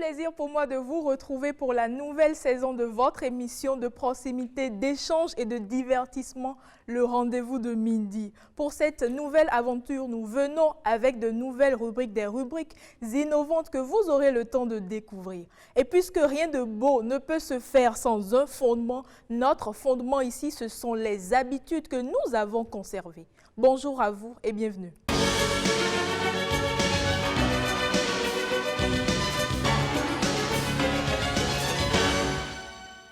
plaisir pour moi de vous retrouver pour la nouvelle saison de votre émission de proximité, d'échange et de divertissement, le rendez-vous de midi. Pour cette nouvelle aventure, nous venons avec de nouvelles rubriques, des rubriques innovantes que vous aurez le temps de découvrir. Et puisque rien de beau ne peut se faire sans un fondement, notre fondement ici, ce sont les habitudes que nous avons conservées. Bonjour à vous et bienvenue.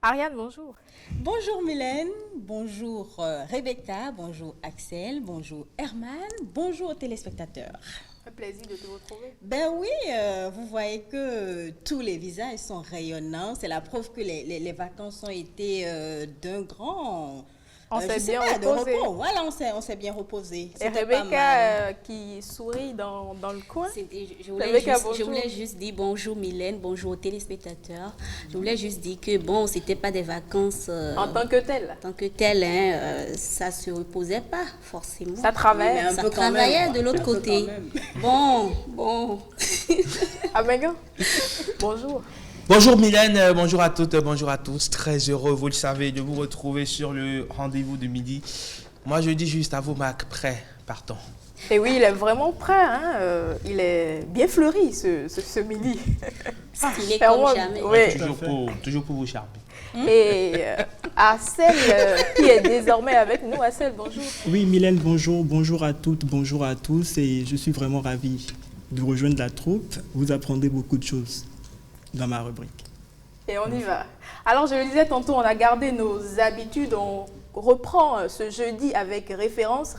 Ariane, bonjour. Bonjour Mylène, bonjour Rebecca, bonjour Axel, bonjour Herman, bonjour aux téléspectateurs. Un plaisir de te retrouver. Ben oui, vous voyez que tous les visages sont rayonnants. C'est la preuve que les vacances ont été d'un grand... On s'est bien reposé. Voilà, on s'est bien reposé. Et Rebecca qui sourit dans le coin. Je voulais juste dire bonjour Mylène, bonjour aux téléspectateurs. Je voulais juste dire que bon, c'était pas des vacances en tant que telles. En tant que telles, hein, ça se reposait pas forcément. Ça travaillait. Ça travaillait de l'autre côté. Bon. Améga, bonjour. Bonjour Mylène, bonjour à toutes, bonjour à tous. Très heureux, vous le savez, de vous retrouver sur le rendez-vous de midi. Moi, je dis juste à vous, Mac, prêt, partons. Et oui, il est vraiment prêt, hein? Il est bien fleuri ce midi. Il est comme jamais. Oui. Toujours pour vous charmer. Et Axel, qui est désormais avec nous. Axel, bonjour. Oui, Mylène, bonjour à toutes, bonjour à tous. Et je suis vraiment ravi de rejoindre la troupe. Vous apprendrez beaucoup de choses dans ma rubrique. Et on y va. Alors, je le disais tantôt, on a gardé nos habitudes. On reprend ce jeudi avec référence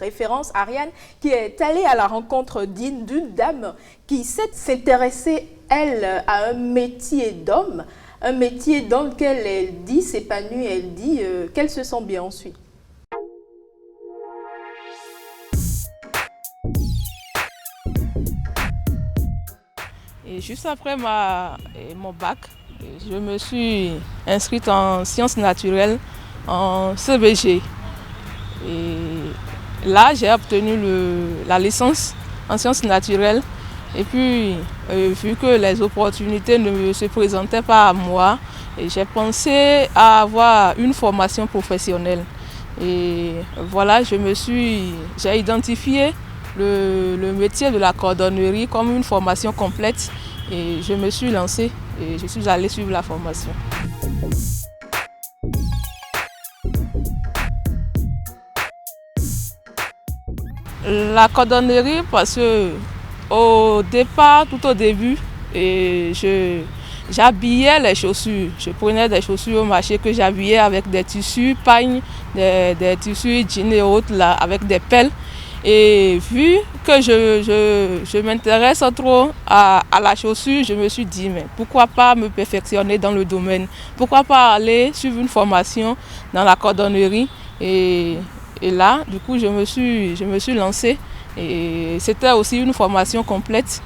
Ariane, qui est allée à la rencontre d'une dame qui s'intéressait, elle, à un métier d'homme, un métier dans lequel elle dit s'épanouit, elle dit qu'elle se sent bien ensuite. Et juste après mon bac, je me suis inscrite en sciences naturelles, en CBG. Et là, j'ai obtenu la licence en sciences naturelles. Et puis, vu que les opportunités ne se présentaient pas à moi, j'ai pensé à avoir une formation professionnelle. Et voilà, j'ai identifié le métier de la cordonnerie comme une formation complète et je me suis lancée et je suis allée suivre la formation. La cordonnerie parce que tout au début, j'habillais les chaussures. Je prenais des chaussures au marché que j'habillais avec des tissus pagnes, des tissus jeans et autres là, avec des pelles. Et vu que je m'intéresse trop à la chaussure, je me suis dit, mais pourquoi pas me perfectionner dans le domaine? Pourquoi pas aller suivre une formation dans la cordonnerie? Et là, du coup, je me suis lancée. Et c'était aussi une formation complète.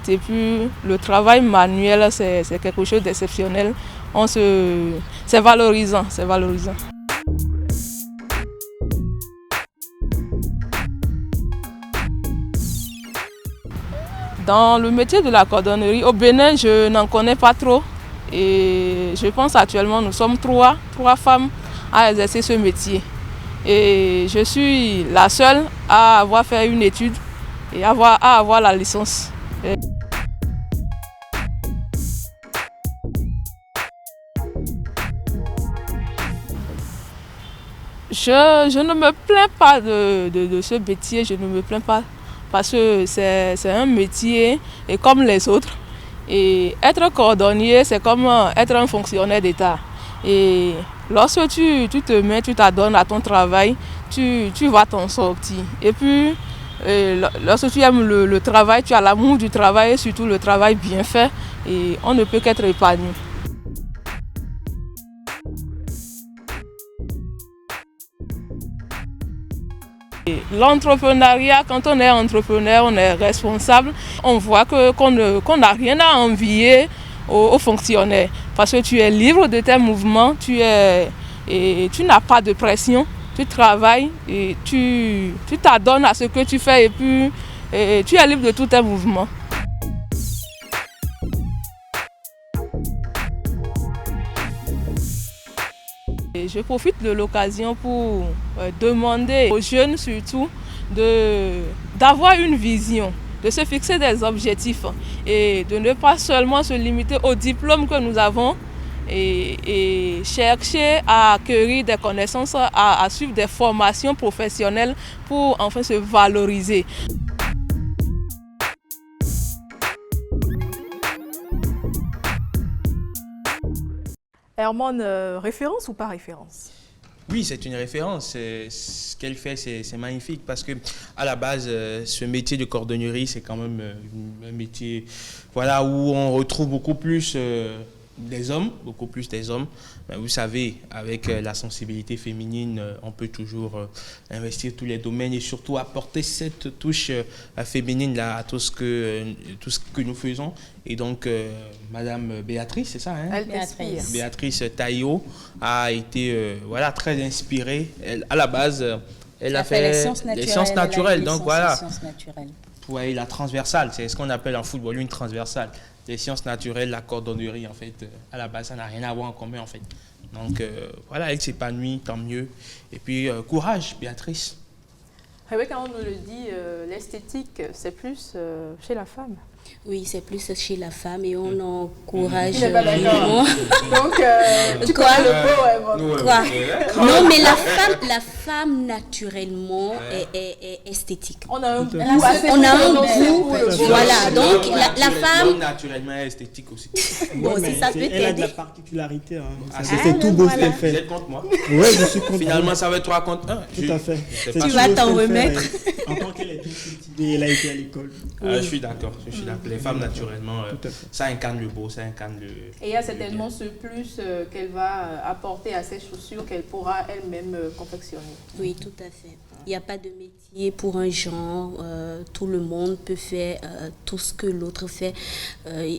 Et puis, le travail manuel, c'est quelque chose d'exceptionnel. C'est valorisant. Dans le métier de la cordonnerie, au Bénin, je n'en connais pas trop. Et je pense actuellement, nous sommes trois femmes à exercer ce métier. Et je suis la seule à avoir fait une étude et à avoir la licence. Je ne me plains pas de ce métier, je ne me plains pas. Parce que c'est un métier et comme les autres. Et être cordonnier, c'est comme être un fonctionnaire d'État. Et lorsque tu t'adonnes à ton travail, tu vas t'en sortir. Et puis, lorsque tu aimes le travail, tu as l'amour du travail et surtout le travail bien fait. Et on ne peut qu'être épanoui. L'entrepreneuriat, quand on est entrepreneur, on est responsable, on voit qu'on n'a rien à envier aux fonctionnaires parce que tu es libre de tes mouvements, tu n'as pas de pression, tu travailles et tu t'adonnes à ce que tu fais et puis tu es libre de tous tes mouvements. je profite de l'occasion pour demander aux jeunes surtout d'avoir une vision, de se fixer des objectifs et de ne pas seulement se limiter au diplôme que nous avons et chercher à acquérir des connaissances, à suivre des formations professionnelles pour enfin se valoriser. Hermone, référence ou pas référence? Oui, c'est une référence. Ce qu'elle fait, c'est magnifique parce que à la base, ce métier de cordonnerie, c'est quand même un métier, voilà, où on retrouve beaucoup plus des hommes, Mais vous savez, avec la sensibilité féminine, on peut toujours investir tous les domaines et surtout apporter cette touche féminine là à tout ce que nous faisons. Et donc, Madame Béatrice, c'est ça, hein? Béatrice Taillot a été très inspirée. Elle, à la base, elle a fait les sciences naturelles. Donc voilà, ouais, la transversale, c'est ce qu'on appelle en football une transversale. Les sciences naturelles, la cordonnerie, en fait, à la base, ça n'a rien à voir en commun, en fait. Donc, voilà, elle s'épanouit, tant mieux. Et puis, courage, Béatrice. Rebecca, on nous le dit, l'esthétique, c'est plus chez la femme. Oui, c'est plus chez la femme et on encourage. Il n'est pas d'accord. Donc, tu crois le beau, quoi? Non, mais la femme naturellement est esthétique. On a un goût. Voilà. Donc, la femme. L'homme naturellement est esthétique aussi. Bon, c'est ça peut-être. Elle a de la particularité. Hein. C'est tout beau ce qu'elle fait. Vous êtes contre moi? Oui, je suis contre. Finalement, ça va être 3 contre 1. Tout à fait. Tu vas t'en remettre. En tant qu'elle est cultivée, elle a été à l'école. Je suis d'accord. Les femmes, naturellement, ça incarne le beau, ça incarne le... Et il y a certainement ce plus qu'elle va apporter à ses chaussures qu'elle pourra elle-même confectionner. Oui, tout à fait. Il n'y a pas de métier pour un genre. Tout le monde peut faire tout ce que l'autre fait.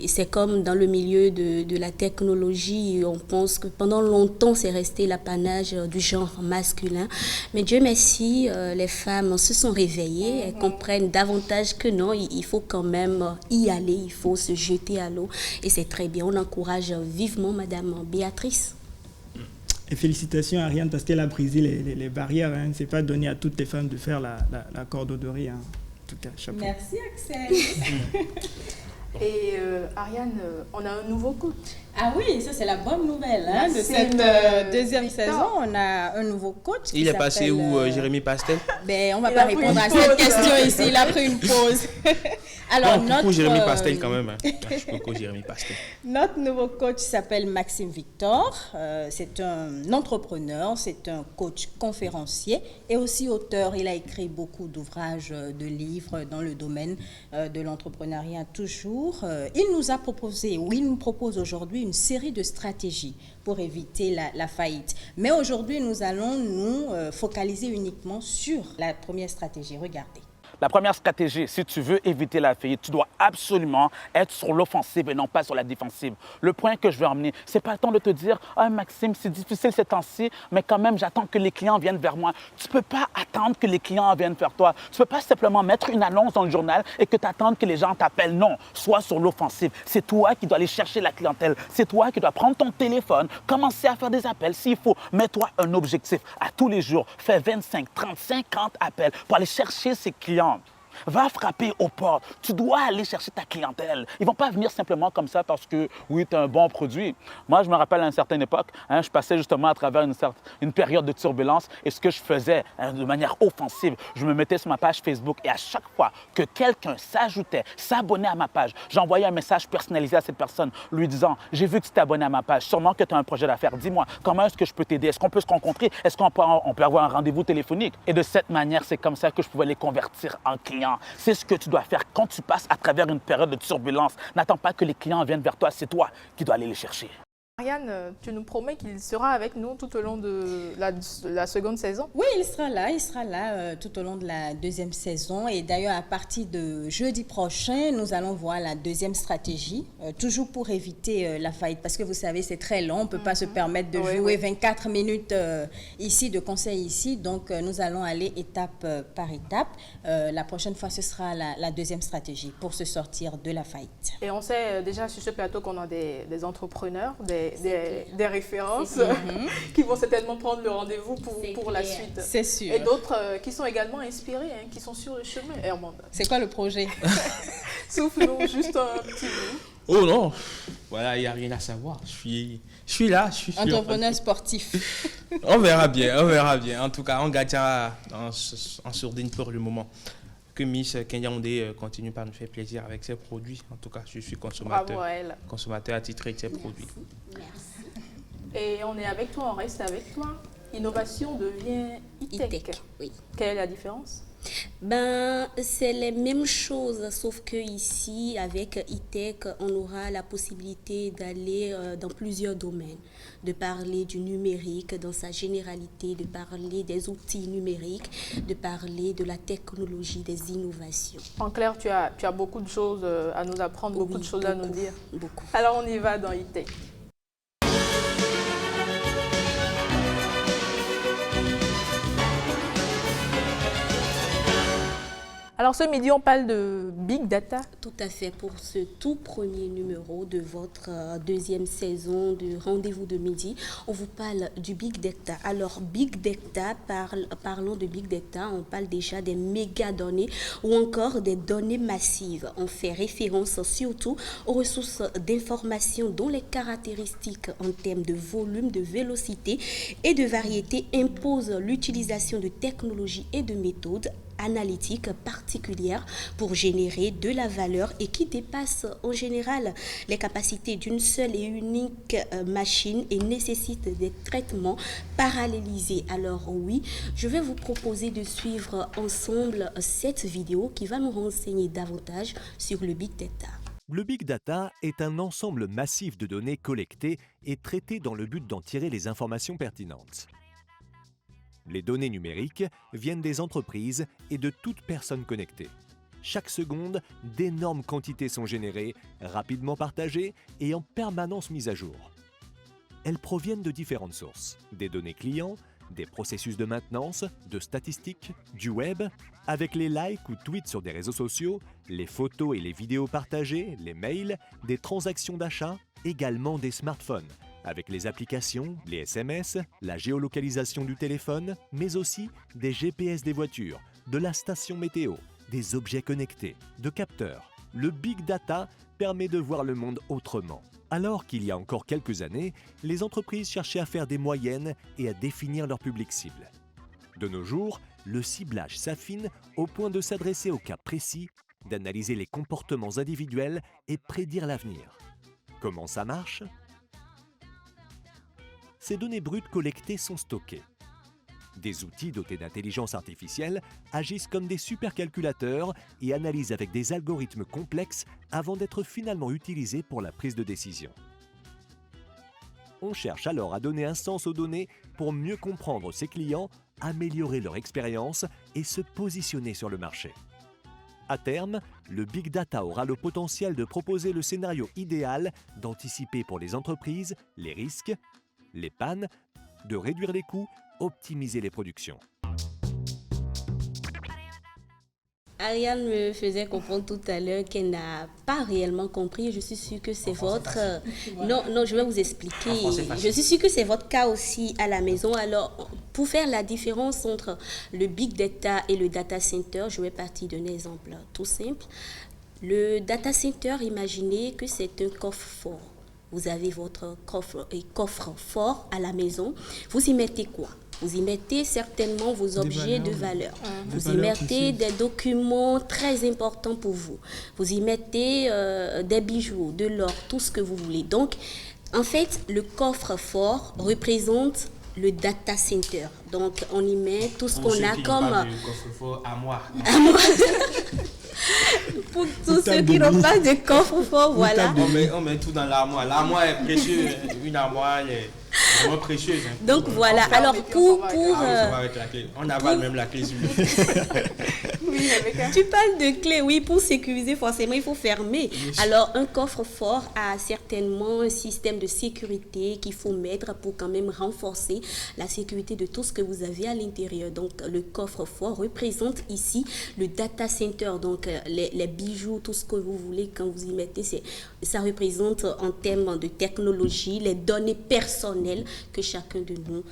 C'est comme dans le milieu de la technologie. On pense que pendant longtemps, c'est resté l'apanage du genre masculin. Mais Dieu merci, les femmes se sont réveillées. Elles comprennent davantage que non, il faut quand même y aller. Il faut se jeter à l'eau. Et c'est très bien. On encourage vivement Madame Béatrice. Et félicitations à Ariane parce qu'elle a brisé les barrières. Hein. Ce n'est pas donné à toutes les femmes de faire la cordonnerie. Hein. En tout cas, chapeau. Merci Axel. Et Ariane, on a un nouveau coach. Ah oui, ça c'est la bonne nouvelle hein, de cette deuxième saison. On a un nouveau coach. Il est passé où, Jérémy Pastel? Ben, on ne va pas répondre à cette question ici. Il a pris une pause. Alors, coucou Jérémy Pastel quand même. Hein. Coucou Jérémy Pastel. Notre nouveau coach s'appelle Maxime Victor. C'est un entrepreneur, c'est un coach conférencier et aussi auteur. Il a écrit beaucoup d'ouvrages, de livres dans le domaine de l'entrepreneuriat toujours. Il nous propose aujourd'hui une série de stratégies pour éviter la faillite. Mais aujourd'hui, nous allons nous focaliser uniquement sur la première stratégie. Regardez. La première stratégie, si tu veux éviter la faillite, tu dois absolument être sur l'offensive et non pas sur la défensive. Le point que je veux emmener, c'est pas le temps de te dire « Ah Maxime, c'est difficile ces temps-ci, mais quand même, j'attends que les clients viennent vers moi. » Tu peux pas attendre que les clients viennent vers toi. Tu peux pas simplement mettre une annonce dans le journal et que tu attendes que les gens t'appellent. Non, sois sur l'offensive. C'est toi qui dois aller chercher la clientèle. C'est toi qui dois prendre ton téléphone, commencer à faire des appels. S'il faut, mets-toi un objectif. À tous les jours, fais 25, 30, 50 appels pour aller chercher ces clients. Va frapper aux portes. Tu dois aller chercher ta clientèle. Ils ne vont pas venir simplement comme ça parce que, oui, tu as un bon produit. Moi, je me rappelle à une certaine époque, je passais justement à travers une période de turbulence et ce que je faisais de manière offensive, je me mettais sur ma page Facebook et à chaque fois que quelqu'un s'ajoutait, s'abonnait à ma page, j'envoyais un message personnalisé à cette personne lui disant « J'ai vu que tu t'es abonné à ma page, sûrement que tu as un projet d'affaires. Dis-moi, comment est-ce que je peux t'aider? Est-ce qu'on peut se rencontrer? Est-ce qu'on peut avoir un rendez-vous téléphonique? » Et de cette manière, c'est comme ça que je pouvais les convertir en clients. C'est ce que tu dois faire quand tu passes à travers une période de turbulence. N'attends pas que les clients viennent vers toi, c'est toi qui dois aller les chercher. Ariane, tu nous promets qu'il sera avec nous tout au long de la seconde saison? Oui, il sera là tout au long de la deuxième saison. Et d'ailleurs, à partir de jeudi prochain, nous allons voir la deuxième stratégie, toujours pour éviter la faillite. Parce que vous savez, c'est très long, on ne peut pas se permettre de jouer 24 minutes ici, de conseils ici. Donc, nous allons aller étape par étape. La prochaine fois, ce sera la deuxième stratégie pour se sortir de la faillite. Et on sait déjà sur ce plateau qu'on a des entrepreneurs, des des références qui vont certainement prendre le rendez-vous pour la suite. C'est sûr. Et d'autres qui sont également inspirés, qui sont sur le chemin. Hermande, C'est quoi le projet? souffle-nous juste un petit bout. Oh non, voilà, il n'y a rien à savoir. Je suis là, je suis Entrepreneur sportif. On verra bien, on verra bien. En tout cas, on garde ça en sourdine pour le moment. Que Miss Kenyandé continue par nous faire plaisir avec ses produits. En tout cas, je suis consommateur. Bravo à elle. Consommateur attitré de ses produits. Et on est avec toi, on reste avec toi. Innovation devient e-tech. E-tech, oui. Quelle est la différence? Ben, c'est les mêmes choses, sauf que ici, avec e-tech, on aura la possibilité d'aller dans plusieurs domaines, de parler du numérique dans sa généralité, de parler des outils numériques, de parler de la technologie, des innovations. En clair, tu as beaucoup de choses à nous apprendre, beaucoup de choses à nous dire. Beaucoup. Alors, on y va dans e-tech. Alors ce midi, on parle de Big Data. Tout à fait, pour ce tout premier numéro de votre deuxième saison de Rendez-vous de midi, on vous parle du Big Data. Alors Big Data, parlons de Big Data, on parle déjà des mégadonnées ou encore des données massives. On fait référence surtout aux ressources d'information dont les caractéristiques en termes de volume, de vélocité et de variété imposent l'utilisation de technologies et de méthodes analytiques particulières pour générer de la valeur et qui dépassent en général les capacités d'une seule et unique machine et nécessitent des traitements parallélisés. Alors oui, je vais vous proposer de suivre ensemble cette vidéo qui va nous renseigner davantage sur le Big Data. Le Big Data est un ensemble massif de données collectées et traitées dans le but d'en tirer les informations pertinentes. Les données numériques viennent des entreprises et de toute personne connectée. Chaque seconde, d'énormes quantités sont générées, rapidement partagées et en permanence mises à jour. Elles proviennent de différentes sources, des données clients, des processus de maintenance, de statistiques, du web, avec les likes ou tweets sur des réseaux sociaux, les photos et les vidéos partagées, les mails, des transactions d'achat, également des smartphones, avec les applications, les SMS, la géolocalisation du téléphone, mais aussi des GPS des voitures, de la station météo, des objets connectés, de capteurs. Le Big Data permet de voir le monde autrement. Alors qu'il y a encore quelques années, les entreprises cherchaient à faire des moyennes et à définir leur public cible. De nos jours, le ciblage s'affine au point de s'adresser aux cas précis, d'analyser les comportements individuels et prédire l'avenir. Comment ça marche ? Ces données brutes collectées sont stockées. Des outils dotés d'intelligence artificielle agissent comme des supercalculateurs et analysent avec des algorithmes complexes avant d'être finalement utilisés pour la prise de décision. On cherche alors à donner un sens aux données pour mieux comprendre ses clients, améliorer leur expérience et se positionner sur le marché. À terme, le Big Data aura le potentiel de proposer le scénario idéal d'anticiper pour les entreprises les risques, les pannes, de réduire les coûts, optimiser les productions. Ariane me faisait comprendre tout à l'heure qu'elle n'a pas réellement compris. Je suis sûre que c'est votre... Non, je vais vous expliquer. Je suis sûre que c'est votre cas aussi à la maison. Alors, pour faire la différence entre le Big Data et le Data Center, je vais partir d'un exemple tout simple. Le Data Center, imaginez que c'est un coffre-fort. Vous avez votre coffre-fort à la maison. Vous y mettez quoi ? Vous y mettez certainement vos objets de valeur. Vous y mettez des documents très importants pour vous. Vous y mettez des bijoux, de l'or, tout ce que vous voulez. Donc, en fait, le coffre-fort représente le data center. Donc, on y met tout ce qu'on a comme... Le coffre-fort à moi. Pour tous ceux qui n'ont pas de coffre-fort, voilà. On met tout dans l'armoire. L'armoire est précieuse. Une armoire est vraiment précieuse. Donc voilà. Alors pour on avale même la clé. Oui, Oui, Tu parles de clé, oui, pour sécuriser, forcément, il faut fermer. Alors, un coffre-fort a certainement un système de sécurité qu'il faut mettre pour quand même renforcer la sécurité de tout ce que vous avez à l'intérieur. Donc, le coffre-fort représente ici le data center, donc les bijoux, tout ce que vous voulez quand vous y mettez, ça représente en termes de technologie les données personnelles que chacun de nous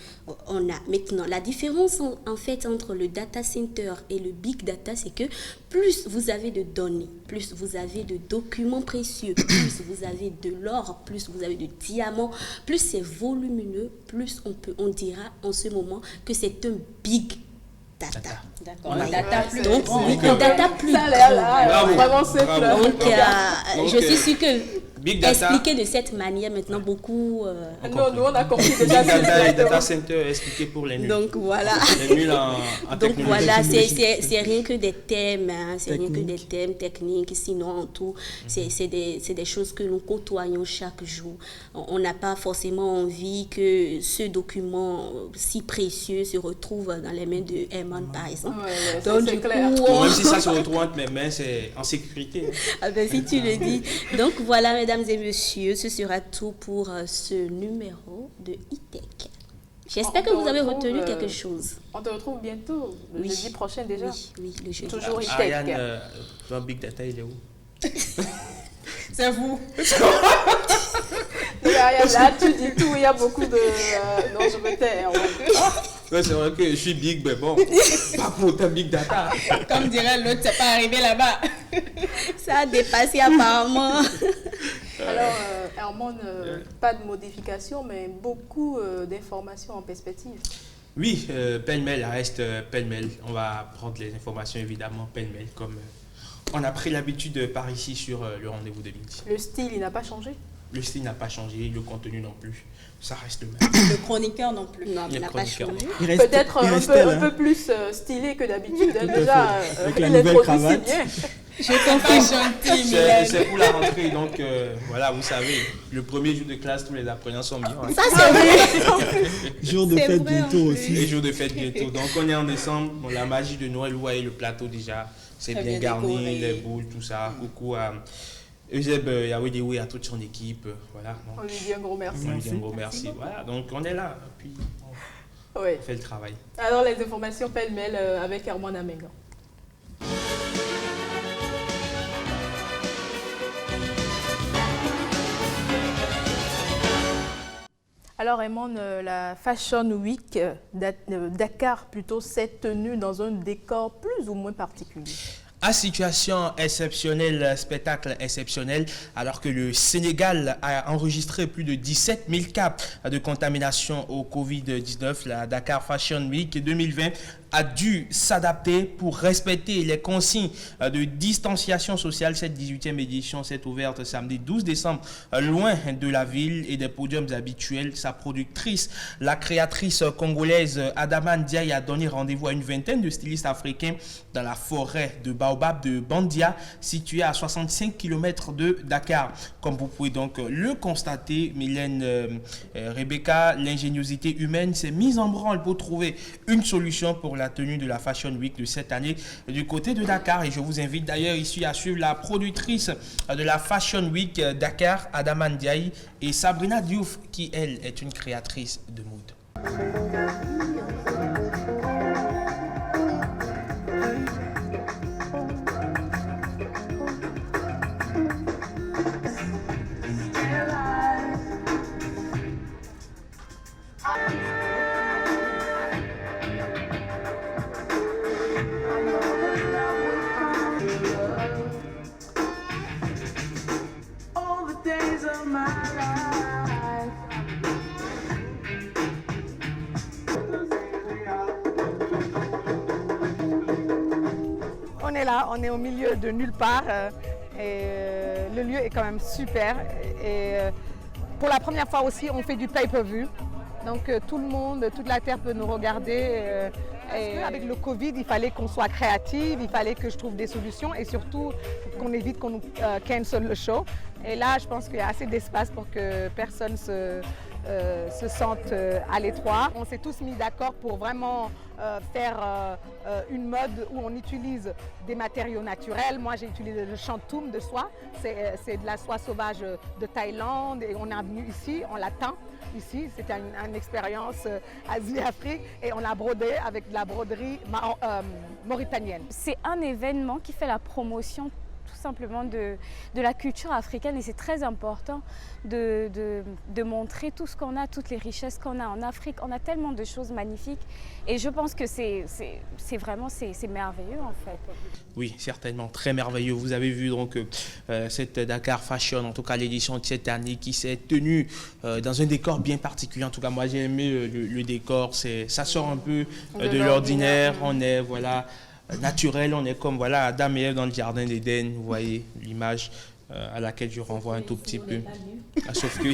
on a. Maintenant, la différence en fait entre le data center et le big data, c'est que plus vous avez de données, plus vous avez de documents précieux, plus vous avez de l'or, plus vous avez de diamants, plus c'est volumineux, plus on dira en ce moment que c'est un big data. D'accord. Un data plus donc, grand. un data plus Ça a l'air là, grand. vraiment simple. Donc, je suis sûre que Big data. expliquer de cette manière maintenant beaucoup. Non, nous on a compris Big déjà. data et data center expliqué pour les nuls. Donc voilà. Les nuls en Donc technologie. voilà, c'est rien que des thèmes, hein, c'est rien que des thèmes techniques, sinon en tout, c'est des choses que nous côtoyons chaque jour. On n'a pas forcément envie que ce document si précieux se retrouve dans les mains de Herman par exemple. Ouais, Donc c'est du clair. coup, Même si ça se retrouve entre mes mains, c'est en sécurité. ah ben, si tu le dis. Donc voilà, mesdames et messieurs, ce sera tout pour ce numéro de E-Tech. J'espère que vous avez retenu quelque chose. On te retrouve bientôt, le Oui. jeudi prochain déjà. Oui, le jeudi. Toujours E-Tech. Ariane, ton Big Data, il est où? C'est vous. Là, tu dis tout, il y a beaucoup de... non, je me tais. Ouais, c'est vrai que je suis big, mais bon, pas pour ta Big Data. Comme dirait l'autre, c'est pas arrivé là-bas. Ça a dépassé apparemment. Alors, Herman, pas de modification, mais beaucoup d'informations en perspective. Oui, pêle-mêle, ça reste pêle-mêle. On va prendre les informations évidemment pêle-mêle, comme on a pris l'habitude par ici sur le rendez-vous de midi. Le style, il n'a pas changé? Le style n'a pas changé, le contenu non plus. Ça reste le même. Le chroniqueur non plus. Non, il n'a pas chroniqueur, changé. Peut-être un peu plus stylé que d'habitude. Déjà, Avec la il nouvelle introduit si cravate. bien. Je confirme. C'est pour la rentrée, donc voilà, vous savez, le premier jour de classe, tous les apprenants sont bien. Ça, c'est vrai. Jour de C'est fête vrai, bientôt en aussi. Les jours de fête bientôt. Donc on est en décembre, bon, la magie de Noël, vous voyez le plateau déjà, c'est Très bien bien garni, décoré. les boules, tout ça. Coucou à Euseb Yaoudiou et à toute son équipe. Voilà. On lui dit un gros merci. On lui dit un gros merci. Voilà, donc on est là, puis Ouais. on fait le travail. Alors, les informations pêle-mêle avec Herman Amenga. Alors, Herman, la Fashion Week Dakar plutôt s'est tenue dans un décor plus ou moins particulier. À situation exceptionnelle, spectacle exceptionnel, alors que le Sénégal a enregistré plus de 17 000 cas de contamination au Covid-19, la Dakar Fashion Week 2020 a dû s'adapter pour respecter les consignes de distanciation sociale. Cette 18e édition s'est ouverte samedi 12 décembre, loin de la ville et des podiums habituels. Sa productrice, la créatrice congolaise Adama Ndiaye, a donné rendez-vous à une vingtaine de stylistes africains dans la forêt de Baobab de Bandia, située à 65 km de Dakar. Comme vous pouvez donc le constater, Mylène Rebecca, l'ingéniosité humaine s'est mise en branle pour trouver une solution pour la tenue de la Fashion Week de cette année du côté de Dakar. Et je vous invite d'ailleurs ici à suivre la productrice de la Fashion Week Dakar, Adama Ndiaye, et Sabrina Diouf, qui elle est une créatrice de mode. On est là, on est au milieu de nulle part et le lieu est quand même super. Et pour la première fois aussi, on fait du pay-per-view. Donc tout le monde, toute la terre peut nous regarder. Et avec le Covid, il fallait qu'on soit créative, il fallait que je trouve des solutions et surtout qu'on évite qu'on nous cancel le show. Et là, je pense qu'il y a assez d'espace pour que personne se se sentent à l'étroit. On s'est tous mis d'accord pour vraiment faire une mode où on utilise des matériaux naturels. Moi, j'ai utilisé le chantoum de soie. C'est de la soie sauvage de Thaïlande et on est venu ici, on l'a teint ici. C'était une expérience Asie-Afrique et on l'a brodé avec de la broderie mauritanienne. C'est un événement qui fait la promotion tout simplement de la culture africaine et c'est très important de montrer tout ce qu'on a, toutes les richesses qu'on a en Afrique. On a tellement de choses magnifiques et je pense que c'est vraiment merveilleux en fait. Oui, certainement, très merveilleux. Vous avez vu donc cette Dakar Fashion, en tout cas l'édition de cette année qui s'est tenue dans un décor bien particulier. En tout cas, moi j'ai aimé le décor, ça sort un peu de l'ordinaire. On est naturel, on est comme Adam et Ève dans le jardin d'Éden, vous voyez l'image à laquelle je renvoie un tout petit peu. Sauf que...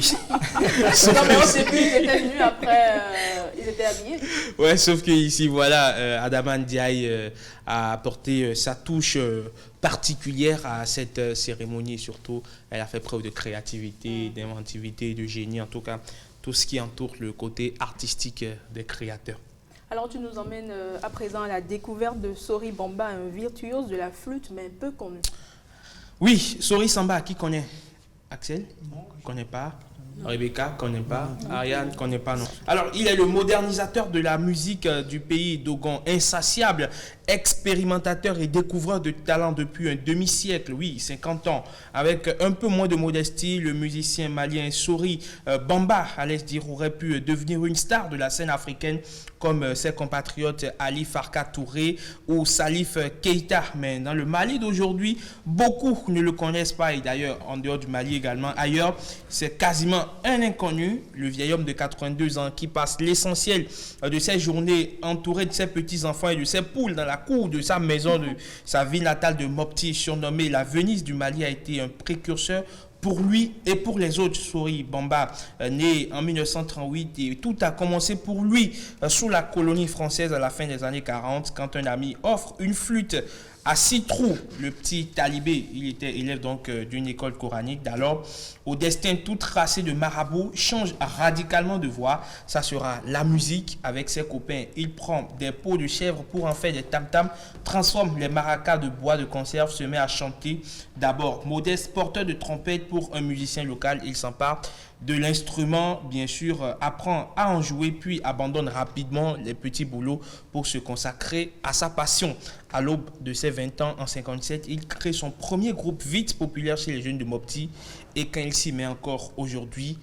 non mais au début ils étaient venus, après ils étaient habillés. Ouais, sauf que ici Adama Ndiaye a apporté sa touche particulière à cette cérémonie. Surtout, elle a fait preuve de créativité, d'inventivité, de génie, en tout cas tout ce qui entoure le côté artistique des créateurs. Alors tu nous emmènes à présent à la découverte de Sori Bamba, un virtuose de la flûte mais peu connu. Oui, Sori Samba, qui connaît? Axel? Connaît pas. Rebecca, connaît pas. Ariane, connaît pas, non. Alors, il est le modernisateur de la musique du pays Dogon, insatiable, expérimentateur et découvreur de talent depuis un demi-siècle, oui, 50 ans. Avec un peu moins de modestie, le musicien malien Sori Bamba, à l'aise dire, aurait pu devenir une star de la scène africaine comme ses compatriotes Ali Farka Touré ou Salif Keita. Mais dans le Mali d'aujourd'hui, beaucoup ne le connaissent pas. Et d'ailleurs, en dehors du Mali également, ailleurs, c'est quasiment un inconnu. Le vieil homme de 82 ans qui passe l'essentiel de ses journées entouré de ses petits-enfants et de ses poules dans la cour de sa maison, de sa ville natale de Mopti, surnommée la Venise du Mali, a été un précurseur pour lui et pour les autres. Sori Bamba, né en 1938, et tout a commencé pour lui sous la colonie française à la fin des années 40, quand un ami offre une flûte à 6 trous. Le petit talibé, il était élève donc d'une école coranique d'alors, au destin tout tracé de marabout, change radicalement de voix. Ça sera la musique avec ses copains. Il prend des peaux de chèvre pour en faire des tam-tams, transforme les maracas de bois de conserve, se met à chanter. D'abord modeste porteur de trompette pour un musicien local, il s'empare de l'instrument, bien sûr, apprend à en jouer, puis abandonne rapidement les petits boulots pour se consacrer à sa passion. À l'aube de ses 20 ans, en 57, il crée son premier groupe vite populaire chez les jeunes de Mopti. Et quand il s'y met encore aujourd'hui,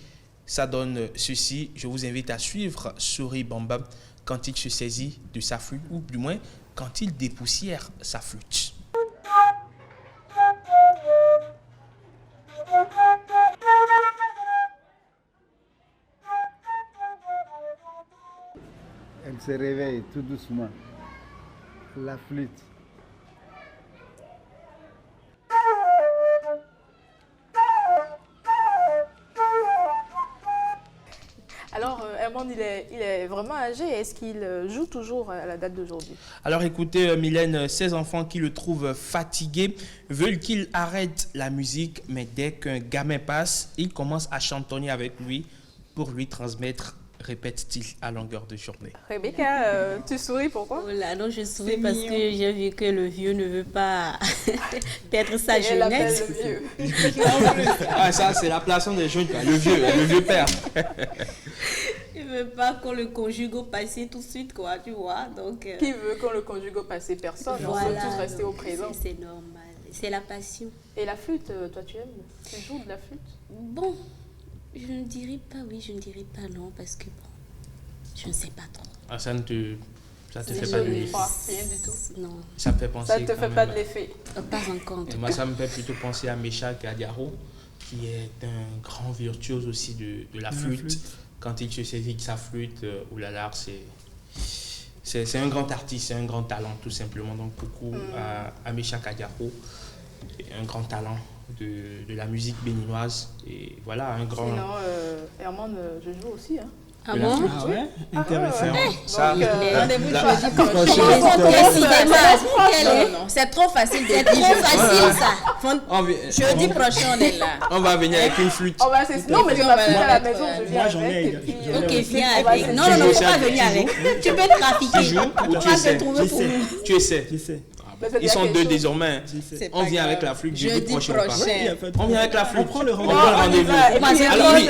ça donne ceci. Je vous invite à suivre Sori Bamba quand il se saisit de sa flûte, ou du moins quand il dépoussière sa flûte. Elle se réveille tout doucement. La flûte. Alors, Herman, il est vraiment âgé. Est-ce qu'il joue toujours à la date d'aujourd'hui? Alors, écoutez, Mylène, ses enfants qui le trouvent fatigué veulent qu'il arrête la musique, mais dès qu'un gamin passe, il commence à chantonner avec lui pour lui transmettre, répète-t-il, à longueur de journée. Rebecca, tu souris, pourquoi? Oh là, non, je souris parce que j'ai vu que le vieux ne veut pas perdre sa jeunesse. Elle le vieux. Ah, ça, c'est l'appellation des jeunes, le vieux père. Il ne veut pas qu'on le conjugue au passé tout de suite, quoi, tu vois. Donc, Qui veut qu'on le conjugue au passé? Personne. Voilà, on veut tous rester au présent. C'est normal. C'est la passion. Et la flûte, toi, tu aimes? Tu joues de la flûte? Bon, je ne dirais pas oui, je ne dirais pas non, parce que bon, je ne sais pas trop. Ah, ça te fait pas de l'effet? Rien du tout. Non. Ça me fait penser. Ça ne te fait pas de l'effet? Pas encore. Et moi, ça me fait plutôt penser à Meshak Adiaro, qui est un grand virtuose aussi de la flûte. Quand il se saisit de sa flûte, oulala, c'est un grand artiste, c'est un grand talent, tout simplement. Donc, beaucoup à Meshak Adiaro, un grand talent de la musique béninoise. Et voilà, un grand... Sinon, Herman, je joue aussi. Hein. Ah bon? Ah ouais, intéressant. Ça, Rendez-vous la- jeudi prochain. Non, c'est trop facile de dire. C'est trop facile ça. Jeudi prochain, on est là. On va venir avec une flûte. Non, mais je m'appuie à la maison, je viens Moi, j'en ai. avec. et puis, Ok, viens on va avec. se- Non, non, non, faut pas venir avec. Tu peux trafiquer. Tu joues ou tu essaies? Tu essaies. Je sais. Mais c'est Ils bien sont quelque deux chose. désormais. C'est On pas vient avec grave. la flûte jeudi Jeudi prochain. prochain. Il y a pas de On vient avec la flûte. On prend le On rendez-vous. prend le On y rendez-vous. va. Et puis, Pensez Emmanuel, Alors oui,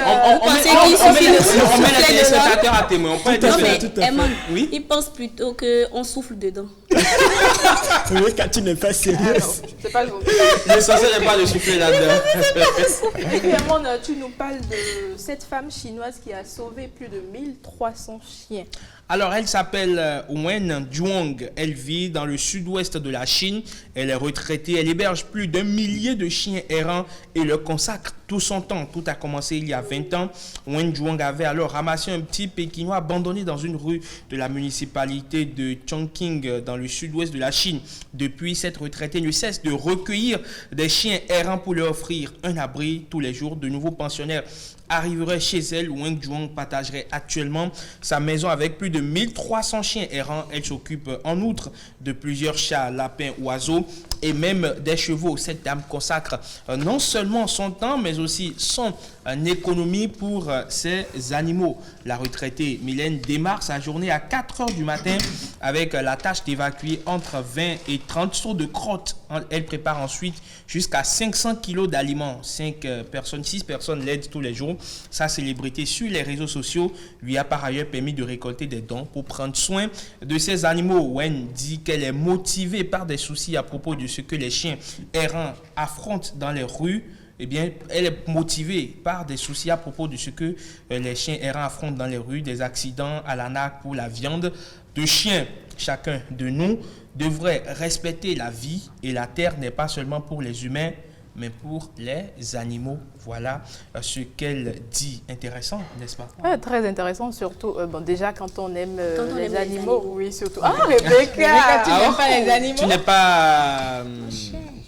on met les téléspectateurs à témoin. On prend les Non, téléspectateurs. mais Emma, Oui. il pense plutôt qu'on souffle dedans. Oui, quand tu n'es pas sérieuse. C'est pas gentil. L'essentiel n'est pas de souffler là-dedans. Et puis, Amand, tu nous parles de cette femme chinoise qui a sauvé plus de 1300 chiens. Alors, elle s'appelle Wen Zhuang. Elle vit dans le sud-ouest de la Chine. Elle est retraitée. Elle héberge plus d'1 millier de chiens errants et leur consacre tout son temps. Tout a commencé il y a 20 ans. Wen Zhuang avait alors ramassé un petit Pékinois abandonné dans une rue de la municipalité de Chongqing, dans le sud-ouest de la Chine. Depuis, cette retraitée ne cesse de recueillir des chiens errants pour leur offrir un abri tous les jours. De nouveaux pensionnaires arriverait chez elle. Wen Zhuang partagerait actuellement sa maison avec plus de 1300 chiens errants. Elle s'occupe en outre de plusieurs chats, lapins, oiseaux et même des chevaux. Cette dame consacre non seulement son temps mais aussi son économie pour ces animaux. La retraitée Mylène démarre sa journée à 4 h du matin avec la tâche d'évacuer entre 20 et 30 seaux de crottes. Elle prépare ensuite jusqu'à 500 kilos d'aliments. 6 personnes l'aident tous les jours. Sa célébrité sur les réseaux sociaux lui a par ailleurs permis de récolter des dons pour prendre soin de ces animaux. Wen dit qu'elle est motivée par des soucis à propos de ce que les chiens errants affrontent dans les rues. Eh bien, elle est motivée par des soucis à propos de ce que les chiens errants affrontent dans les rues, des accidents à la naque pour la viande de chiens. Chacun de nous devrait respecter la vie et la terre n'est pas seulement pour les humains, mais pour les animaux. Voilà ce qu'elle dit. Intéressant, n'est-ce pas? Très intéressant, surtout déjà quand on aime Quand on les aime les animaux. animaux. Oui, surtout. Ah, Rebecca! Tu n'aimes pas les animaux?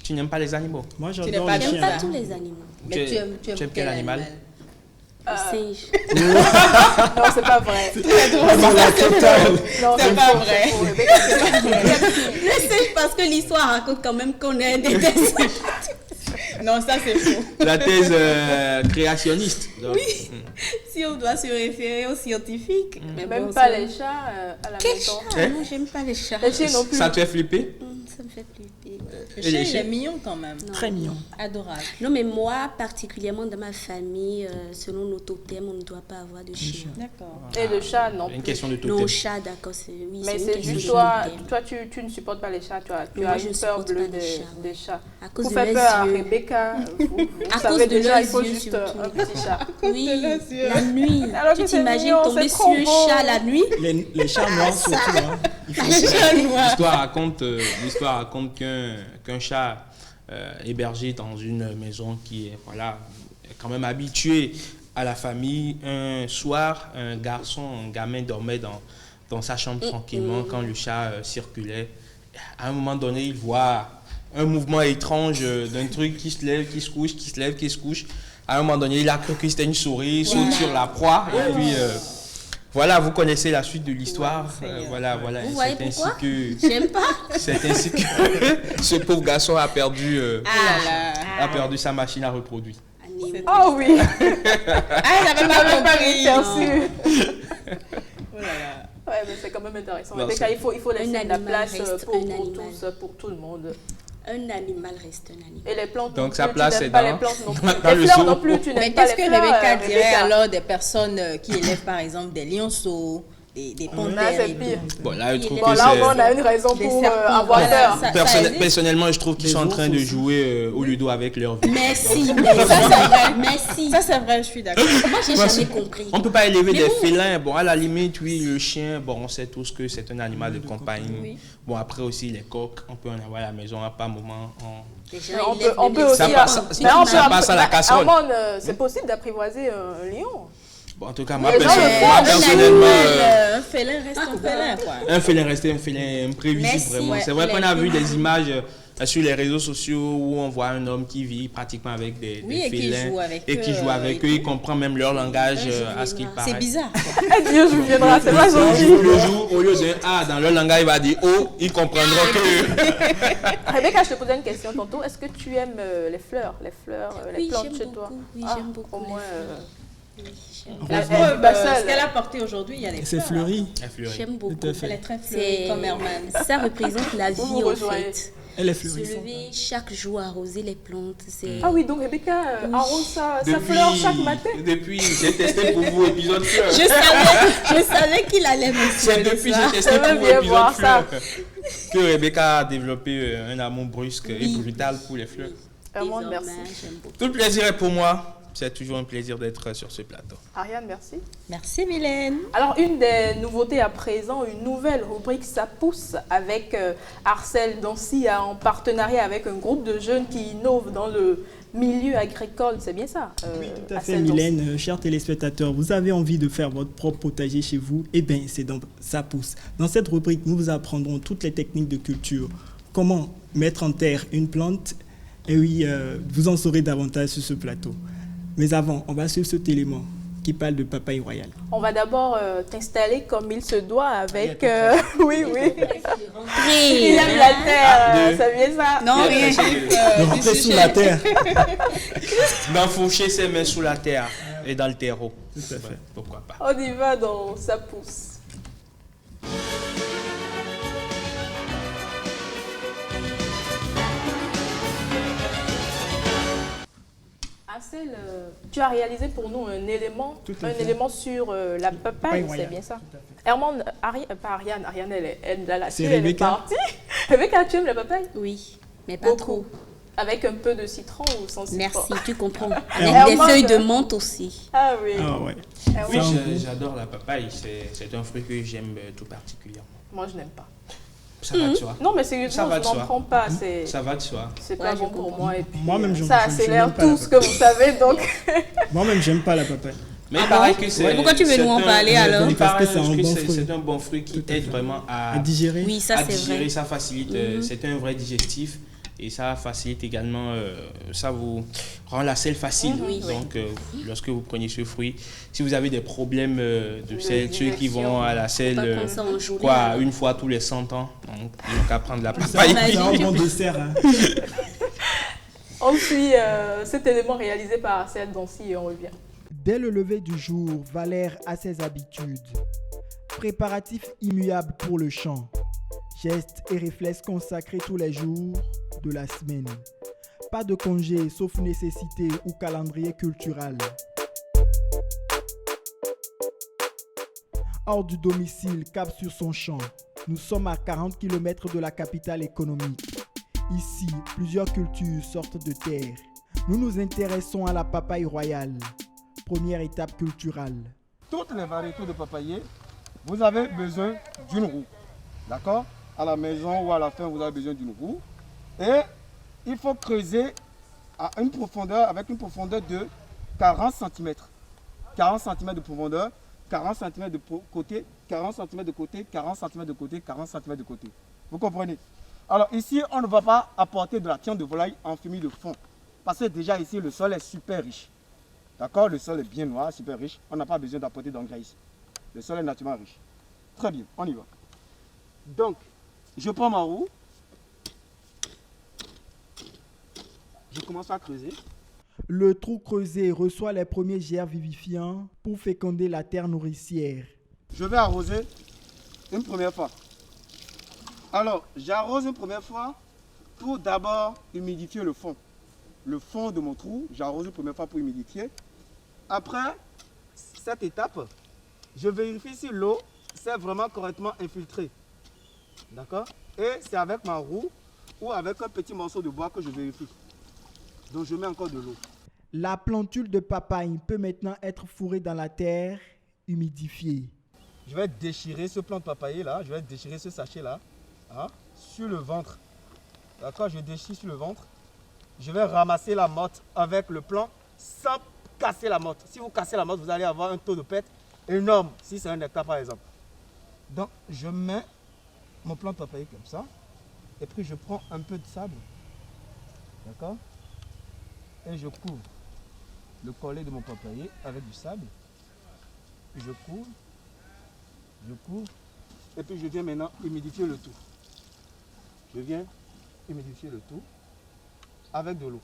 Tu n'aimes pas les animaux? Moi, n'aimes j'adore pas les J'aime chiens. pas tous les animaux. Mais tu aimes aimes quel animal? Le singe. Non, c'est pas vrai. Non, C'est pas vrai. faux. Rebecca, c'est pas vrai. Le singe parce que l'histoire raconte quand même qu'on est des dessins. Non, ça c'est faux. La thèse créationniste. Donc, Si on doit se référer aux scientifiques. Mais Même bon, pas ça- les chats à la Quel maison. chat? Non, j'aime pas les chats. Les chiens non plus. ça te fait flipper? Ça me fait flipper. Le Et chien, les il chiens? est mignon quand même. Non. Très mignon. Adorable. Non, mais moi, particulièrement dans ma famille, selon nos totems, on ne doit pas avoir de chien. D'accord. Et le chat non Une plus. question de Nos totem. chats, d'accord, c'est oui, Mais une c'est question juste de toi, totem. tu ne supportes pas les chats, tu as Moi, je une ne peur supporte bleue pas les chats, des chats. À cause Vous de faites leurs peur à yeux. Rebecca, vous À savez cause de déjà, leurs il faut yeux, juste surtout. un petit chat. Oui, leurs yeux. la nuit. Alors que Tu c'est t'imagines mignon, tomber c'est sur trop un beau. chat la nuit? Les chats noirs surtout. Hein. Il faut- L'histoire raconte qu'un chat hébergé dans une maison qui est quand même habitué à la famille. Un soir, un gamin dormait dans sa chambre tranquillement quand le chat circulait. À un moment donné, il voit un mouvement étrange d'un truc qui se lève, qui se couche, qui se lève, qui se couche. À un moment donné, il a cru que c'était une souris, il saute sur la proie. Et puis, voilà, vous connaissez la suite de l'histoire. Voilà. Vous voyez C'est ainsi pourquoi? que... J'aime pas. C'est ainsi que ce pauvre garçon a perdu sa machine à reproduire. Oh oui! Ah, j'avais pas compris. Perçu. Oh là là. Ouais, mais c'est quand même intéressant. Non, Rebecca, c'est- il faut laisser de la animal place reste pour un animal. tous, pour tout le monde. Un animal reste un animal. Et les plantes Donc, non sa plus, place, tu c'est n'aimes pas dans- les plantes non plus. dans Les le fleurs zoo. non plus, tu Mais n'aimes pas les qu'est-ce que fleurs, Rebecca dirait Rebecca? alors des personnes qui élèvent par exemple des lionceaux, des panthères c'est et pire. tout? Bon, là, je trouve Bon, que là, c'est... on a une raison Des pour serpents, avoir voilà, peur. ça existe. Personnellement, je trouve qu'ils Les sont en ours train de aussi. jouer au ludo avec leur vie. Merci, Ça c'est vrai. merci. Ça c'est vrai, je suis d'accord. Moi, j'ai Parce- jamais compris. On ne peut pas élever Mais des bon. félins. Bon, à la limite, oui, le chien, bon, on sait tous que c'est un animal de compagnie. Oui. Bon, après aussi, les coqs, on peut en avoir à la maison à pas un moment. Les gens, Mais ils on lèvent peut le aussi... Ça passe- mais on ça peut- passe à la mais, casserole. Armand, c'est possible d'apprivoiser un lion. Bon, en tout cas, moi, Mais personnellement, un félin reste un félin, quoi. un félin reste un félin imprévisible, Merci, vraiment. ouais. C'est vrai qu'on a vu des images sur les réseaux sociaux où on voit un homme qui vit pratiquement avec des Oui, et qui félins joue avec et qui eux, joue avec eux. Il comprend même leur langage à ce qu'il paraît. C'est bizarre. Dieu, je viendrai, c'est pas gentil. Le jour, au lieu d'un A dans leur langage, il va dire O, ils comprendront que... Rebecca, je te posais une question tantôt. Est-ce que tu aimes les fleurs, les Oui, plantes j'aime chez toi? beaucoup. Oui, j'aime beaucoup Au les moins, Ce qu'elle a porté aujourd'hui, il y a des C'est fleurs. fleuri. J'aime beaucoup. Tout à fait. Elle est très fleurie comme Herman. Ça représente la vie vous en rejoignez. fait. Elle est Se fleurissante. lever chaque jour, arroser les plantes. C'est... Ah oui, donc Rebecca arrose sa fleur chaque matin. Depuis, j'ai testé pour vous épisode fleurs. Je savais qu'il allait me C'est depuis que j'ai testé J'aimerais pour vous bien épisode voir ça. fleurs que Rebecca a développé un amour brusque et brutal pour les fleurs. Vraiment, merci. J'aime beaucoup. Tout le plaisir est pour moi. C'est toujours un plaisir d'être sur ce plateau. Ariane, merci. Merci Mylène. Alors, une des nouveautés à présent, une nouvelle rubrique, ça pousse avec Arcel Dancy en partenariat avec un groupe de jeunes qui innovent dans le milieu agricole. C'est bien ça? Oui, tout à fait, Arcel Dancy. Mylène. Chers téléspectateurs, vous avez envie de faire votre propre potager chez vous? Eh bien, c'est dans Ça pousse. Dans cette rubrique, nous vous apprendrons toutes les techniques de culture. Comment mettre en terre une plante? Et oui, vous en saurez davantage sur ce plateau. Mais avant, on va suivre cet élément qui parle de papaye royale. On va d'abord t'installer comme il se doit avec... oui. Il aime la terre, ça vient ça? Non, rien. De rentrer sous la terre. D'enfourcher ses mains sous la terre et dans le terreau. Tout à fait. Pourquoi pas. On y va dans Ça pousse. Arcel, tu as réalisé pour nous un élément sur la papaye, c'est bien ça? Herman, pas Ariane, elle a la C'est elle est Rebecca. partie. Rebecca, tu aimes la papaye? Oui, mais pas trop. Avec un peu de citron ou sans citron? Merci, tu comprends. Herman, Avec des feuilles de menthe aussi. Ah oui. Ah ouais. Oui, Ça, j'adore la papaye. C'est un fruit que j'aime tout particulièrement. Moi, je n'aime pas. Ça va de soi. Non, mais sérieusement, je n'en prends pas. Ça va de soi. C'est pas bon pour moi. Et puis, Moi-même, je ça n'aime accélère pas tout la ce que vous savez. Donc, Moi-même, j'aime pas la papaye. Mais il paraît que c'est... Pourquoi tu veux nous en parler alors? Il paraît Parce que c'est un que bon fruit. c'est un bon fruit qui aide vraiment À digérer. Oui, ça à c'est digérer, vrai. ça facilite, c'est un vrai digestif et ça facilite également, ça vous rend la selle facile. Oui. Donc, lorsque vous prenez ce fruit, si vous avez des problèmes de selle, ceux qui vont à la selle, Pas prendre ça en journée, une fois tous les 100 ans, donc ils n'ont qu'à prendre la C'est papaye. un bon dessert. Hein. on suit cet élément réalisé par Arcel Dancy et on revient. Dès le lever du jour, Valère a ses habitudes. Préparatifs immuables pour le chant. Gestes et réflexes consacrés tous les jours de la semaine. Pas de congé sauf nécessité ou calendrier culturel. Hors du domicile, cap sur son champ. Nous sommes à 40 km de la capitale économique. Ici, plusieurs cultures sortent de terre. Nous nous intéressons à la papaye royale. Première étape culturelle. Toutes les variétés de papayer, vous avez besoin d'une roue. D'accord? À la maison ou à la fin, vous avez besoin d'une roue. Et il faut creuser avec une profondeur de 40 cm. 40 cm de profondeur, 40 cm de côté, 40 cm de côté, 40 cm de côté, 40 cm de côté. Vous comprenez? Alors ici, on ne va pas apporter de la viande de volaille en fumier de fond. Parce que déjà ici, le sol est super riche. D'accord? Le sol est bien noir, super riche. On n'a pas besoin d'apporter d'engrais ici. Le sol est naturellement riche. Très bien, on y va. Donc, je prends ma roue. Je commence à creuser. Le trou creusé reçoit les premiers gerbes vivifiants pour féconder la terre nourricière. Je vais arroser une première fois. Alors, j'arrose une première fois pour d'abord humidifier le fond. Le fond de mon trou, j'arrose une première fois pour humidifier. Après cette étape, je vérifie si l'eau s'est vraiment correctement infiltrée. D'accord? Et c'est avec ma roue ou avec un petit morceau de bois que je vérifie. Donc je mets encore de l'eau. La plantule de papaye peut maintenant être fourrée dans la terre, humidifiée. Je vais déchirer ce plant de papayer là, je vais déchirer ce sachet là, hein, sur le ventre. D'accord? Je déchire sur le ventre. Je vais ramasser la motte avec le plant sans cassez la motte. Si vous cassez la motte, vous allez avoir un taux de perte énorme, si c'est un hectare par exemple. Donc, je mets mon plant de papaye comme ça. Et puis, je prends un peu de sable. D'accord? Et je couvre le collet de mon papayer avec du sable. Je couvre. Et puis, je viens maintenant humidifier le tout. Je viens humidifier le tout avec de l'eau.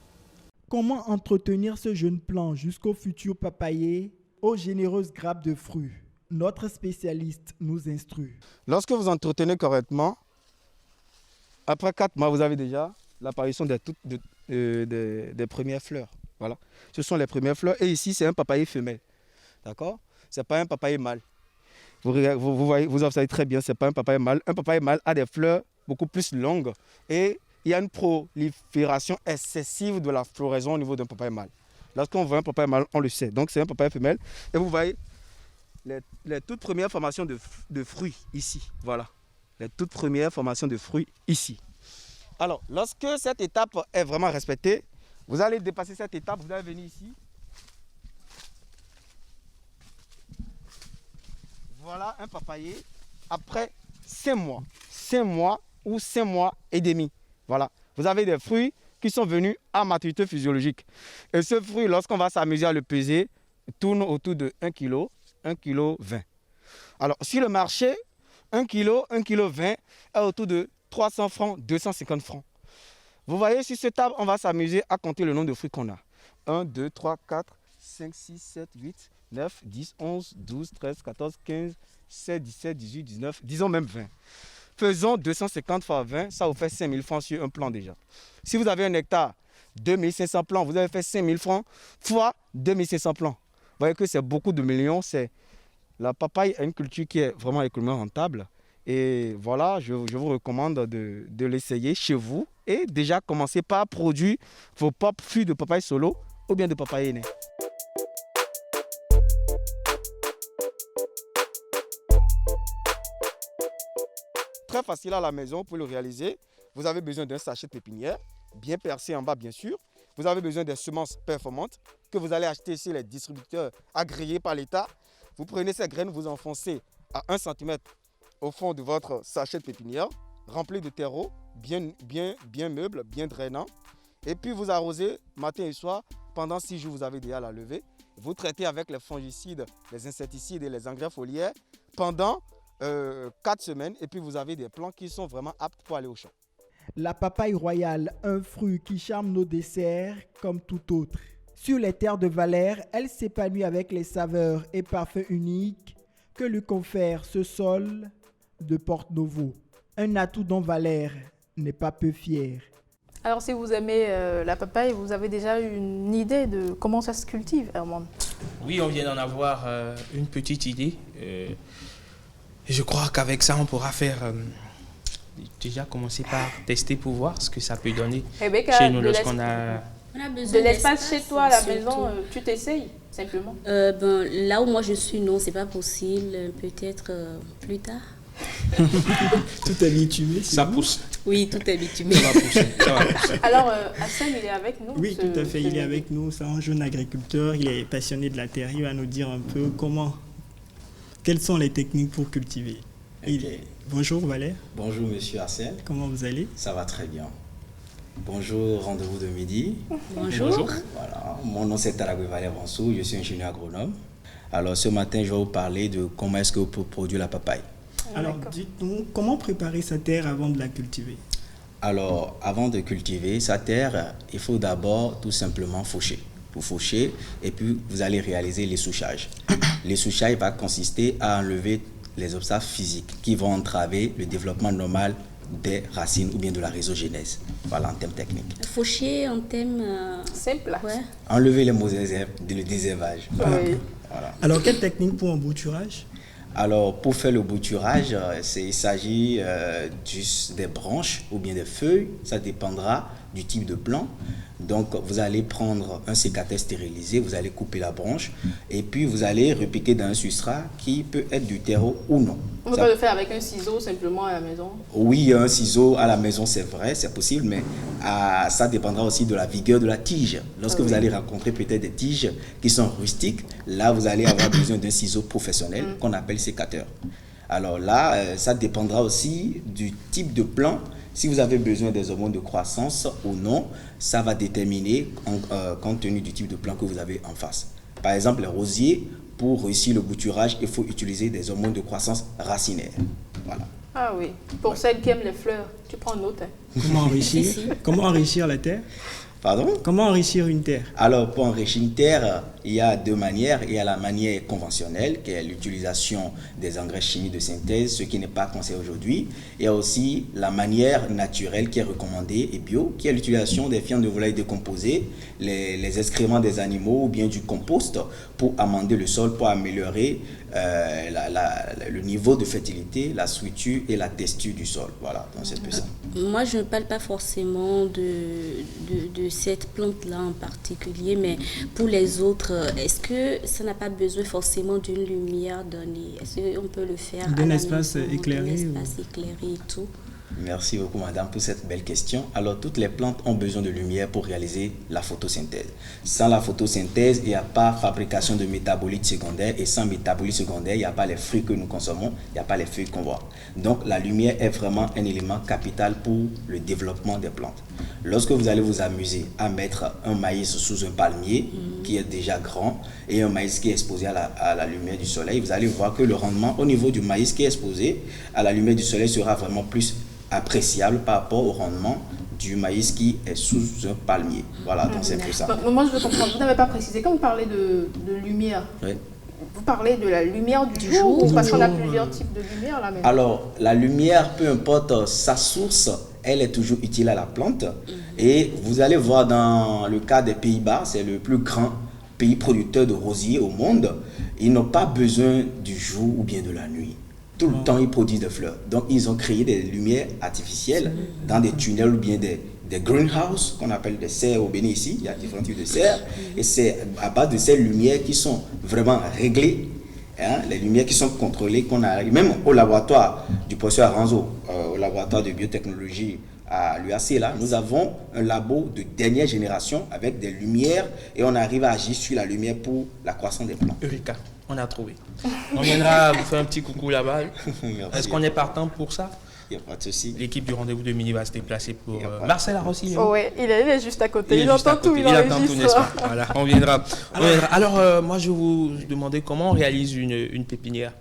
Comment entretenir ce jeune plant jusqu'au futur papayer aux généreuses grappes de fruits? Notre spécialiste nous instrue. Lorsque vous entretenez correctement, après 4 mois, vous avez déjà l'apparition des premières fleurs. Voilà. Ce sont les premières fleurs. Et ici, c'est un papayer femelle. D'accord? Ce n'est pas un papayer mâle. Vous observez très bien, ce n'est pas un papayer mâle. Un papayer mâle a des fleurs beaucoup plus longues et il y a une prolifération excessive de la floraison au niveau d'un papaye mâle. Lorsqu'on voit un papaye mâle, on le sait. Donc c'est un papaye femelle. Et vous voyez les toutes premières formations de fruits ici. Voilà. Les toutes premières formations de fruits ici. Alors, lorsque cette étape est vraiment respectée, vous allez dépasser cette étape, vous allez venir ici. Voilà un papayer après 5 mois. 5 mois ou 5 mois et demi. Voilà. Vous avez des fruits qui sont venus à maturité physiologique. Et ce fruit, lorsqu'on va s'amuser à le peser, tourne autour de 1 kg, 1 kg 20. Alors, sur le marché, 1 kg, 1 kg 20 est autour de 300 francs, 250 francs. Vous voyez, sur cette table, on va s'amuser à compter le nombre de fruits qu'on a. 1, 2, 3, 4, 5, 6, 7, 8, 9, 10, 11, 12, 13, 14, 15, 16, 17, 18, 19, disons même 20. Faisons 250 fois 20, ça vous fait 5 000 francs sur un plant déjà. Si vous avez un hectare, 2500 plants, vous avez fait 5 000 francs fois 2500 plants. Vous voyez que c'est beaucoup de millions. La papaye est une culture qui est vraiment économiquement rentable. Et voilà, je vous recommande de l'essayer chez vous et déjà commencer par produire vos propres fruits de papaye solo ou bien de papaye aîné. Très facile à la maison pour le réaliser. Vous avez besoin d'un sachet de pépinière, bien percé en bas bien sûr. Vous avez besoin des semences performantes que vous allez acheter chez les distributeurs agréés par l'État. Vous prenez ces graines, vous enfoncez à 1 cm au fond de votre sachet de pépinière, rempli de terreau, bien meuble, bien drainant. Et puis vous arrosez matin et soir. Pendant 6 jours, vous avez déjà la levée. Vous traitez avec les fongicides, les insecticides et les engrais foliaires pendant 4 semaines. Et puis vous avez des plants qui sont vraiment aptes pour aller au champ. La papaye royale, un fruit qui charme nos desserts comme tout autre. Sur les terres de Valère, elle s'épanouit avec les saveurs et parfums uniques que lui confère ce sol de Porte-Novo. Un atout dont Valère n'est pas peu fier. Alors si vous aimez la papaye, vous avez déjà une idée de comment ça se cultive, Herman? Oui, on vient d'en avoir une petite idée. Et je crois qu'avec ça, on pourra faire... déjà commencer par tester pour voir ce que ça peut donner chez nous lorsqu'on a... De l'espace chez toi à la maison, tu t'essayes simplement. Là où moi je suis, non, c'est pas possible. Peut-être plus tard. Tout est bitumé. Ça pousse. Oui, tout est bitumé. Ça va pousser. Alors, Hassan, il est avec nous. Oui, tout à fait. Il est avec nous. C'est un jeune agriculteur. Il est passionné de la terre. Il va nous dire un peu quelles sont les techniques pour cultiver. Okay. Bonjour Valère. Bonjour Monsieur Arsène. Comment vous allez? Ça va très bien. Bonjour, rendez-vous de midi. Bonjour. Voilà, mon nom c'est Taragwe Valère Vansou, je suis ingénieur agronome. Alors ce matin, je vais vous parler de comment est-ce que vous pouvez produire la papaye. Alors dites-nous, comment préparer sa terre avant de la cultiver? Alors avant de cultiver sa terre, il faut d'abord tout simplement faucher. Vous fauchez et puis vous allez réaliser l'essouchage. L'essouchage va consister à enlever les obstacles physiques qui vont entraver le développement normal des racines ou bien de la rhizogénèse. Voilà en termes techniques. Faucher en termes simple. Ouais. Enlever les mauvaises herbes, le désherbage. Oui. Voilà. Alors quelle technique pour un bouturage? Alors pour faire le bouturage, il s'agit juste des branches ou bien des feuilles. Ça dépendra du type de plant. Donc, vous allez prendre un sécateur stérilisé, vous allez couper la branche et puis vous allez repiquer dans un substrat qui peut être du terreau ou non. On ne peut pas le faire avec un ciseau simplement à la maison? Oui, un ciseau à la maison, c'est vrai, c'est possible, mais ça dépendra aussi de la vigueur de la tige. Lorsque vous allez rencontrer peut-être des tiges qui sont rustiques, là, vous allez avoir besoin d'un ciseau professionnel qu'on appelle sécateur. Alors là, ça dépendra aussi du type de plant. Si vous avez besoin des hormones de croissance ou non, ça va déterminer compte tenu du type de plant que vous avez en face. Par exemple, les rosiers, pour réussir le bouturage, il faut utiliser des hormones de croissance racinaire. Voilà. Ah oui, pour celles qui aiment les fleurs, tu prends note. Hein. Comment enrichir la terre? Pardon? Comment enrichir une terre? Alors, pour enrichir une terre, il y a deux manières. Il y a la manière conventionnelle, qui est l'utilisation des engrais chimiques de synthèse, ce qui n'est pas conseillé aujourd'hui. Il y a aussi la manière naturelle qui est recommandée et bio, qui est l'utilisation des fientes de volaille décomposées, les excréments des animaux ou bien du compost pour amender le sol, pour améliorer le niveau de fertilité, la structure et la texture du sol. Voilà, donc c'est peu ça. Moi, je ne parle pas forcément de cette plante-là en particulier, mais pour les autres, est-ce que ça n'a pas besoin forcément d'une lumière donnée? Est-ce qu'on peut le faire d'un espace éclairé? D'un espace éclairé et tout? Merci beaucoup, madame, pour cette belle question. Alors, toutes les plantes ont besoin de lumière pour réaliser la photosynthèse. Sans la photosynthèse, il n'y a pas fabrication de métabolites secondaires. Et sans métabolites secondaires, il n'y a pas les fruits que nous consommons, il n'y a pas les feuilles qu'on voit. Donc, la lumière est vraiment un élément capital pour le développement des plantes. Lorsque vous allez vous amuser à mettre un maïs sous un palmier qui est déjà grand et un maïs qui est exposé à la lumière du soleil, vous allez voir que le rendement au niveau du maïs qui est exposé à la lumière du soleil sera vraiment plus appréciable par rapport au rendement du maïs qui est sous un palmier. Voilà, donc c'est un peu ça. Moi, je veux comprendre. Vous n'avez pas précisé, quand vous parlez de lumière, oui. Vous parlez de la lumière du jour ou parce qu'on a plusieurs types de lumière là même? Alors, la lumière, peu importe sa source, elle est toujours utile à la plante. Et vous allez voir dans le cas des Pays-Bas, c'est le plus grand pays producteur de rosiers au monde. Ils n'ont pas besoin du jour ou bien de la nuit. Tout le temps, ils produisent des fleurs. Donc, ils ont créé des lumières artificielles dans des tunnels ou bien des greenhouses, qu'on appelle des serres au Bénin ici. Il y a différents types de serres. Et c'est à base de ces lumières qui sont vraiment réglées, hein, les lumières qui sont contrôlées, qu'on a même au laboratoire du professeur Aranzo, au laboratoire de biotechnologie à l'UAC, là, nous avons un labo de dernière génération avec des lumières et on arrive à agir sur la lumière pour la croissance des plantes. Eureka, on a trouvé. On viendra vous faire un petit coucou là-bas. Est-ce qu'on est partant pour ça? Il n'y a pas de souci. L'équipe du rendez-vous de Midi va se déplacer pour Marcel Arossi. Oh ouais, il est juste à côté. Il entend tout, il entend tout, n'est-ce pas? Voilà, on viendra. Alors, moi, je vous demandais comment on réalise une pépinière.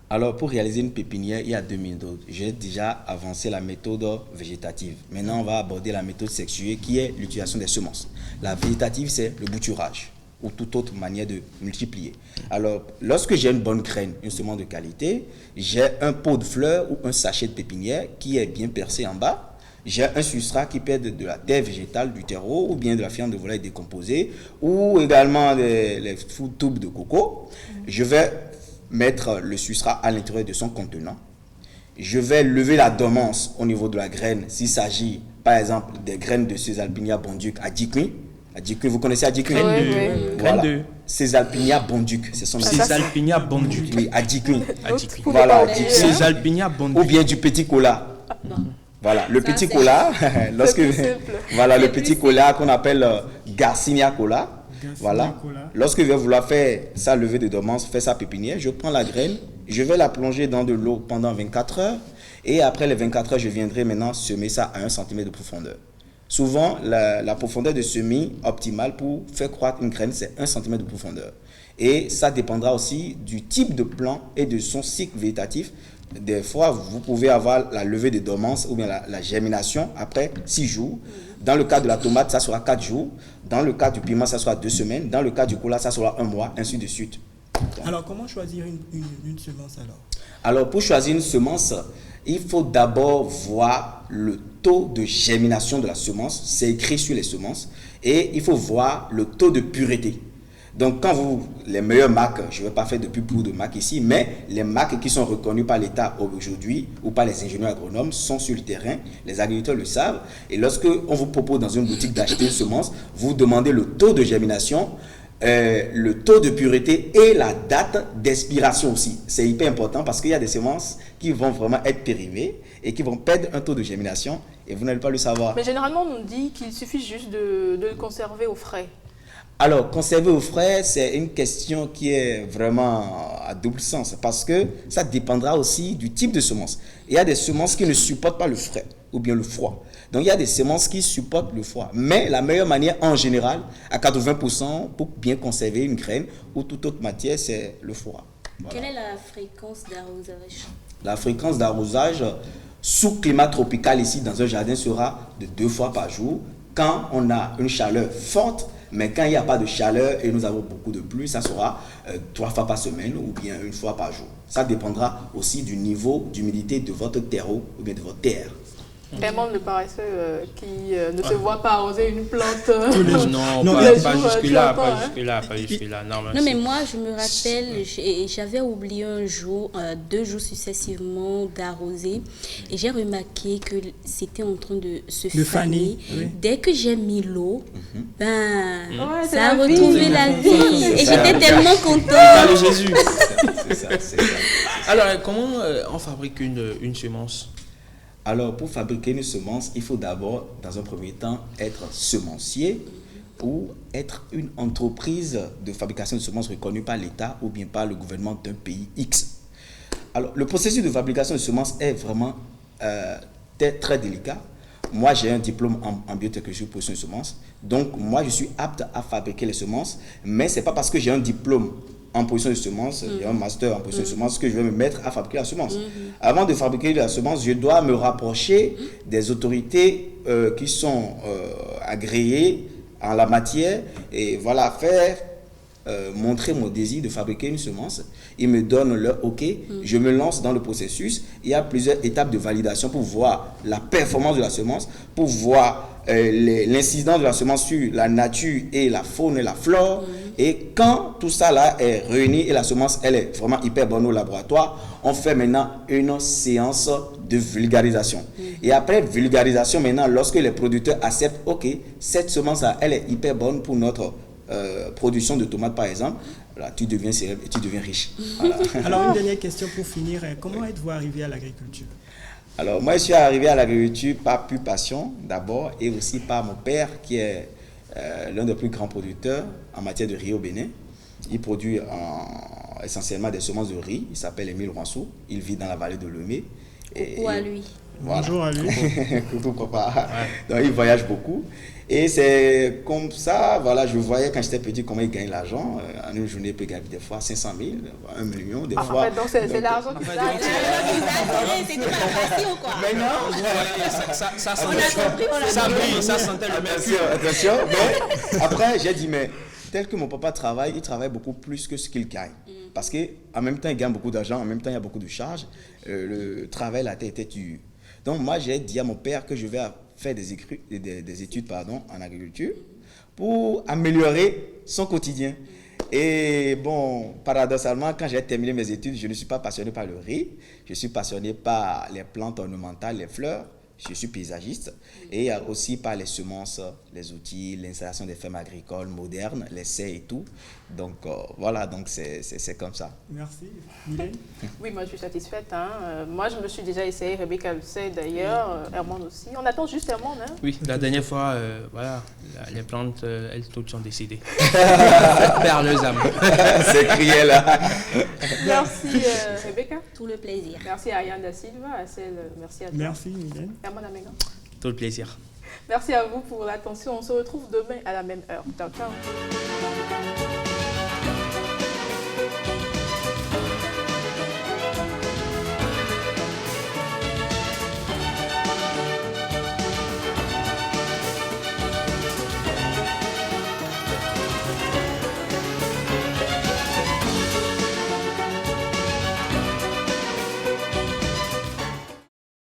Alors, pour réaliser une pépinière, il y a deux méthodes. J'ai déjà avancé la méthode végétative. Maintenant, on va aborder la méthode sexuée qui est l'utilisation des semences. La végétative, c'est le bouturage ou toute autre manière de multiplier. Alors, lorsque j'ai une bonne graine, une semence de qualité, j'ai un pot de fleurs ou un sachet de pépinière qui est bien percé en bas. J'ai un substrat qui peut être de la terre végétale, du terreau, ou bien de la fiente de volaille décomposée, ou également les tubes de coco. Je vais mettre le substrat à l'intérieur de son contenant. Je vais lever la dormance au niveau de la graine, s'il s'agit, par exemple, des graines de Caesalpinia bonduc à Dikui. Vous connaissez Adjikui? Voilà. Caesalpinia bonduc. Caesalpinia bonduc. Oui, Adjikui. Voilà, Caesalpinia bonduc. Ou bien du petit cola. Voilà, le petit cola, voilà, le petit cola qu'on appelle Garcinia cola. Voilà, lorsque je vais vouloir faire sa levée de dormance, faire sa pépinière, je prends la graine, je vais la plonger dans de l'eau pendant 24 heures et après les 24 heures, je viendrai maintenant semer ça à 1 cm de profondeur. Souvent, la profondeur de semis optimale pour faire croître une graine, c'est 1 cm de profondeur. Et ça dépendra aussi du type de plant et de son cycle végétatif. Des fois, vous pouvez avoir la levée de dormance ou bien la germination après 6 jours. Dans le cas de la tomate, ça sera 4 jours. Dans le cas du piment, ça sera 2 semaines. Dans le cas du cola, ça sera 1 mois, ainsi de suite. Alors, comment choisir une semence alors? Alors, pour choisir une semence, il faut d'abord voir le taux de germination de la semence. C'est écrit sur les semences. Et il faut voir le taux de pureté. Donc, quand les meilleures marques, je ne vais pas faire de pub pour de marques ici, mais les marques qui sont reconnues par l'État aujourd'hui ou par les ingénieurs agronomes sont sur le terrain, les agriculteurs le savent. Et lorsque on vous propose dans une boutique d'acheter une semence, vous demandez le taux de germination, le taux de pureté et la date d'expiration aussi. C'est hyper important parce qu'il y a des semences qui vont vraiment être périmées et qui vont perdre un taux de germination et vous n'allez pas le savoir. Mais généralement, on nous dit qu'il suffit juste de le conserver au frais. Alors, conserver au frais, c'est une question qui est vraiment à double sens parce que ça dépendra aussi du type de semence. Il y a des semences qui ne supportent pas le frais ou bien le froid. Donc, il y a des semences qui supportent le froid. Mais la meilleure manière, en général, à 80% pour bien conserver une graine ou toute autre matière, c'est le froid. Voilà. Quelle est la fréquence d'arrosage? La fréquence d'arrosage sous climat tropical ici dans un jardin sera de 2 fois par jour quand on a une chaleur forte. Mais quand il n'y a pas de chaleur et nous avons beaucoup de pluie, ça sera 3 fois par semaine ou bien 1 fois par jour. Ça dépendra aussi du niveau d'humidité de votre terreau ou bien de votre terre. Tellement de paresseux qui ne se voient pas arroser une plante. Non, pas jusque-là, pas jusque-là. Non, mais moi, je me rappelle, j'avais oublié un jour, 2 jours successivement d'arroser. Et j'ai remarqué que c'était en train de se faner. Oui. Dès que j'ai mis l'eau, ça a retrouvé la vie. Et j'étais tellement contente. Jésus. C'est ça. Alors, comment on fabrique une semence? Alors, pour fabriquer une semence, il faut d'abord, dans un premier temps, être semencier ou être une entreprise de fabrication de semences reconnue par l'État ou bien par le gouvernement d'un pays X. Alors, le processus de fabrication de semences est vraiment très délicat. Moi, j'ai un diplôme en biotechnologie pour une semence. Donc, moi, je suis apte à fabriquer les semences, mais ce n'est pas parce que j'ai un diplôme en position de semence, il y a un master en position de semence que je vais me mettre à fabriquer la semence. Avant de fabriquer la semence, je dois me rapprocher des autorités qui sont agréées en la matière et voilà, montrer mon désir de fabriquer une semence. Ils me donnent leur OK, je me lance dans le processus. Il y a plusieurs étapes de validation pour voir la performance de la semence, pour voir l'incidence de la semence sur la nature et la faune et la flore. Et quand tout ça là est réuni et la semence elle est vraiment hyper bonne au laboratoire, on fait maintenant une séance de vulgarisation. Et après vulgarisation, maintenant, lorsque les producteurs acceptent, OK, cette semence là, elle est hyper bonne pour notre production de tomates par exemple, voilà, tu deviens célèbre et tu deviens riche. Voilà. Alors une dernière question pour finir, comment êtes-vous arrivé à l'agriculture? Alors moi je suis arrivé à l'agriculture par pure passion d'abord et aussi par mon père qui est l'un des plus grands producteurs en matière de riz au Bénin. Il produit essentiellement des semences de riz, il s'appelle Émile Roisseau, il vit dans la vallée de Lemay. Coucou à lui. Voilà. Bonjour à lui. Coucou papa. Donc il voyage beaucoup. Et c'est comme ça, voilà, je voyais quand j'étais petit comment il gagne l'argent. En une journée, il peut gagner des fois 500 000, 1 million, des fois. En fait, donc c'est l'argent qui gagne. C'est tout la passion, quoi. Mais non, ça sentait le mercure. Attention, mais après, j'ai dit, mais tel que mon papa travaille, il travaille beaucoup plus que ce qu'il gagne. Parce qu'en même temps, il gagne beaucoup d'argent, en même temps, il y a beaucoup de charges. Le travail, la tête était dure. Donc, moi, j'ai dit à mon père que je vais faire des études en agriculture pour améliorer son quotidien. Et bon, paradoxalement, quand j'ai terminé mes études, je ne suis pas passionné par le riz, je suis passionné par les plantes ornementales, les fleurs. Je suis paysagiste et aussi par les semences, les outils, l'installation des fermes agricoles modernes, les serres et tout. Donc voilà, donc c'est comme ça. Merci. Mylène? Oui, moi je suis satisfaite. Moi je me suis déjà essayé, Rebecca le sait d'ailleurs, Herman aussi. On attend juste Herman. Oui, la dernière fois, voilà, les plantes, elles toutes sont décédées. Perleuse âme. C'est crié là. Merci Rebecca. Tout le plaisir. Merci à Ariane da Silva, merci à toi. Merci Mylène. Herman Amenga. Tout le plaisir. Merci à vous pour l'attention. On se retrouve demain à la même heure. Ciao, ciao.